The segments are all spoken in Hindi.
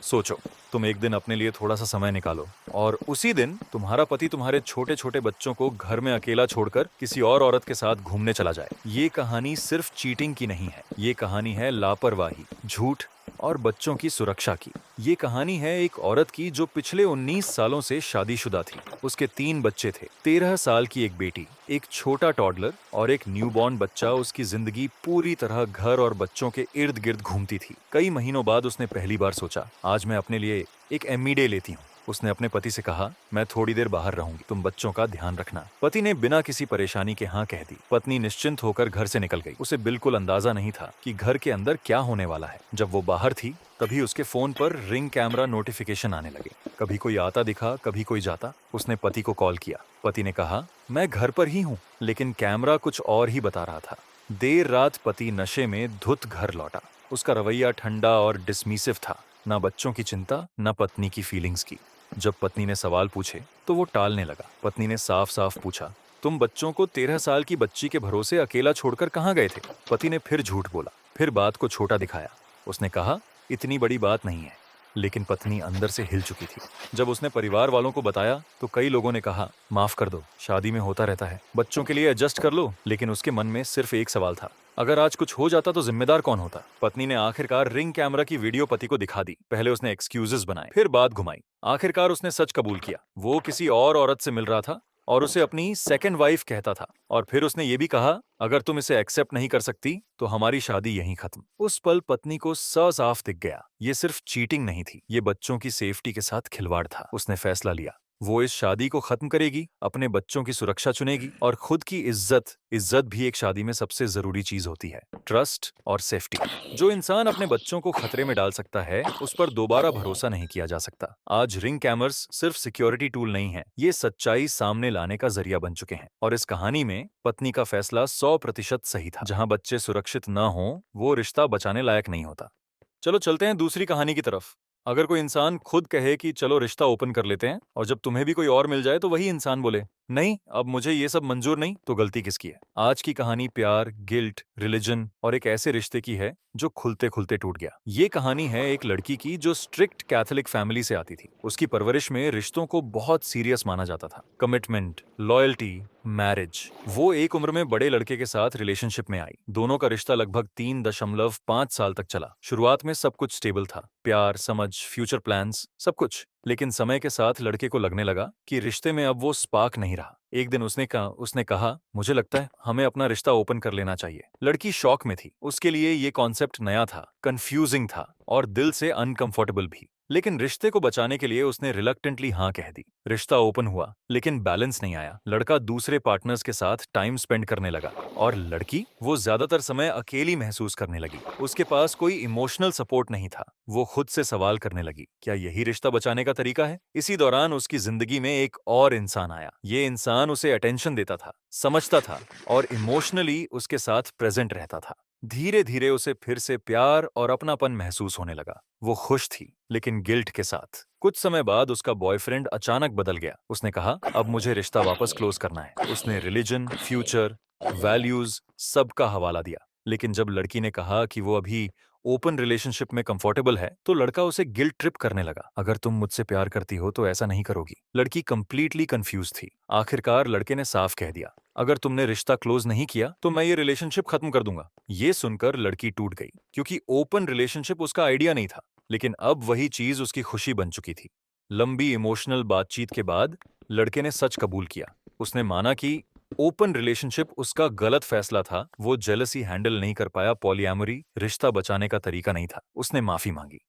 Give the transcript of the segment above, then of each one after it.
सोचो, तुम एक दिन अपने लिए थोड़ा सा समय निकालो और उसी दिन तुम्हारा पति तुम्हारे छोटे छोटे बच्चों को घर में अकेला छोड़कर किसी और औरत के साथ घूमने चला जाए। ये कहानी सिर्फ चीटिंग की नहीं है, ये कहानी है लापरवाही, झूठ और बच्चों की सुरक्षा की। ये कहानी है एक औरत की जो पिछले 19 सालों से शादीशुदा थी। उसके 3 बच्चे थे, 13 साल की एक बेटी, एक छोटा टॉडलर और एक न्यूबॉर्न बच्चा। उसकी जिंदगी पूरी तरह घर और बच्चों के इर्द गिर्द घूमती थी। कई महीनों बाद उसने पहली बार सोचा, आज मैं अपने लिए एक एम्मी डे लेती हूँ। उसने अपने पति से कहा, मैं थोड़ी देर बाहर रहूंगी, तुम बच्चों का ध्यान रखना। पति ने बिना किसी परेशानी के हाँ कह दी। पत्नी निश्चिंत होकर घर से निकल गई। उसे बिल्कुल अंदाजा नहीं था कि घर के अंदर क्या होने वाला है। जब वो बाहर थी तभी उसके फोन पर रिंग कैमरा नोटिफिकेशन आने लगे। कभी कोई आता दिखा, कभी कोई जाता। उसने पति को कॉल किया। पति ने कहा, मैं घर पर ही हूँ, लेकिन कैमरा कुछ और ही बता रहा था। देर रात पति नशे में धुत घर लौटा। उसका रवैया ठंडा और डिसमिसिव था, ना बच्चों की चिंता, ना पत्नी की फीलिंग्स की। जब पत्नी ने सवाल पूछे तो वो टालने लगा। पत्नी ने साफ साफ पूछा, तुम बच्चों को 13 साल की बच्ची के भरोसे अकेला छोड़कर कहाँ गए थे? पति ने फिर झूठ बोला, फिर बात को छोटा दिखाया। उसने कहा, इतनी बड़ी बात नहीं है। लेकिन पत्नी अंदर से हिल चुकी थी। जब उसने परिवार वालों को बताया तो कई लोगों ने कहा, माफ कर दो, शादी में होता रहता है, बच्चों के लिए एडजस्ट कर लो। लेकिन उसके मन में सिर्फ एक सवाल था, अगर आज कुछ हो जाता तो जिम्मेदार कौन होता? पत्नी ने आखिरकार रिंग कैमरा की वीडियो पति को दिखा दी। पहले उसने एक्सक्यूजेस बनाए, फिर बात घुमाई। आखिरकार उसने सच कबूल किया, वो किसी और औरत से मिल रहा था और उसे अपनी सेकंड वाइफ कहता था। और फिर उसने ये भी कहा, अगर तुम इसे एक्सेप्ट नहीं कर सकती तो हमारी शादी यहीं खत्म। उस पल पत्नी को साफ दिख गया, ये सिर्फ चीटिंग नहीं थी, ये बच्चों की सेफ्टी के साथ खिलवाड़ था। उसने फैसला लिया, वो इस शादी को खत्म करेगी, अपने बच्चों की सुरक्षा चुनेगी और खुद की इज्जत। इज्जत भी एक शादी में सबसे जरूरी चीज होती है, ट्रस्ट और सेफ्टी। जो इंसान अपने बच्चों को खतरे में डाल सकता है, उस पर दोबारा भरोसा नहीं किया जा सकता। आज रिंग कैमर्स सिर्फ सिक्योरिटी टूल नहीं है, ये सच्चाई सामने लाने का जरिया बन चुके हैं। और इस कहानी में पत्नी का फैसला 100% सही था। जहां बच्चे सुरक्षित न हो, वो रिश्ता बचाने लायक नहीं होता। चलो चलते हैं दूसरी कहानी की तरफ। अगर कोई इंसान खुद कहे कि चलो रिश्ता ओपन कर लेते हैं, और जब तुम्हें भी कोई और मिल जाए तो वही इंसान बोले, नहीं अब मुझे ये सब मंजूर नहीं, तो गलती किसकी है? आज की कहानी प्यार, गिल्ट, रिलीजन और एक ऐसे रिश्ते की है जो खुलते खुलते टूट गया। ये कहानी है एक लड़की की जो स्ट्रिक्ट कैथोलिक फैमिली से आती थी। उसकी परवरिश में रिश्तों को बहुत सीरियस माना जाता था। Commitment, loyalty, marriage. वो एक उम्र में बड़े लड़के के साथ रिलेशनशिप में आई। दोनों का रिश्ता लगभग 3.5 साल तक चला। शुरुआत में सब कुछ स्टेबल था, प्यार, समझ, फ्यूचर प्लान्स, सब कुछ। लेकिन समय के साथ लड़के को लगने लगा कि रिश्ते में अब वो स्पार्क नहीं रहा। एक दिन उसने कहा, मुझे लगता है हमें अपना रिश्ता ओपन कर लेना चाहिए। लड़की शॉक में थी। उसके लिए ये कॉन्सेप्ट नया था, कंफ्यूजिंग था और दिल से अनकंफर्टेबल भी। लेकिन रिश्ते को बचाने के लिए उसने रिलक्टेंटली हाँ कह दी। रिश्ता ओपन हुआ, लेकिन बैलेंस नहीं आया। लड़का दूसरे पार्टनर्स के साथ टाइम स्पेंड करने लगा और लड़की, वो ज्यादातर समय अकेली महसूस करने लगी। उसके पास कोई इमोशनल सपोर्ट नहीं था। वो खुद से सवाल करने लगी, क्या यही रिश्ता बचाने का तरीका है? इसी दौरान उसकी जिंदगी में एक और इंसान आया। ये इंसान उसे अटेंशन देता था, समझता था और इमोशनली उसके साथ प्रेजेंट रहता था। धीरे धीरे उसे फिर से प्यार और अपनापन महसूस होने लगा। वो खुश थी, लेकिन गिल्ट के साथ। कुछ समय बाद उसका बॉयफ्रेंड अचानक बदल गया। उसने कहा, अब मुझे रिश्ता वापस क्लोज करना है। उसने रिलीजन, फ्यूचर, वैल्यूज सबका हवाला दिया। लेकिन जब लड़की ने कहा कि वो अभी ओपन रिलेशनशिप में कंफर्टेबल है, तो लड़का उसे गिल्ट ट्रिप करने लगा। अगर तुम मुझसे प्यार करती हो तो ऐसा नहीं करोगी। लड़की कंप्लीटली कंफ्यूज थी। आखिरकार लड़के ने साफ कह दिया, अगर तुमने रिश्ता क्लोज नहीं किया तो मैं ये रिलेशनशिप खत्म कर दूंगा। ये सुनकर लड़की टूट गई, क्योंकि ओपन रिलेशनशिप उसका आइडिया नहीं था। लेकिन अब वही चीज उसकी खुशी बन चुकी थी। लंबी इमोशनल बातचीत के बाद लड़के ने सच कबूल किया। उसने माना कि ओपन रिलेशनशिप उसका गलत फैसला था। वो जेलसी हैंडल नहीं कर पाया, पॉलीएमोरी रिश्ता बचाने का तरीका नहीं था। उसने माफी मांगी।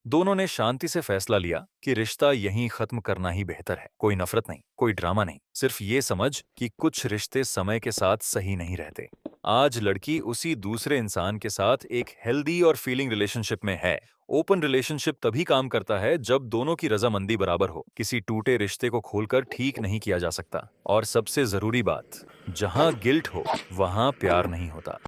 दोनों ने शांति से फैसला लिया कि रिश्ता यहीं खत्म करना ही बेहतर है। कोई नफरत नहीं, कोई ड्रामा नहीं, सिर्फ ये समझ कि कुछ रिश्ते समय के साथ सही नहीं रहते। आज लड़की उसी दूसरे इंसान के साथ एक हेल्दी और फीलिंग रिलेशनशिप में है। ओपन रिलेशनशिप तभी काम करता है जब दोनों की रजामंदी बराबर हो। किसी टूटे रिश्ते को खोलकर ठीक नहीं किया जा सकता। और सबसे जरूरी बात, जहां गिल्ट हो वहां प्यार नहीं होता।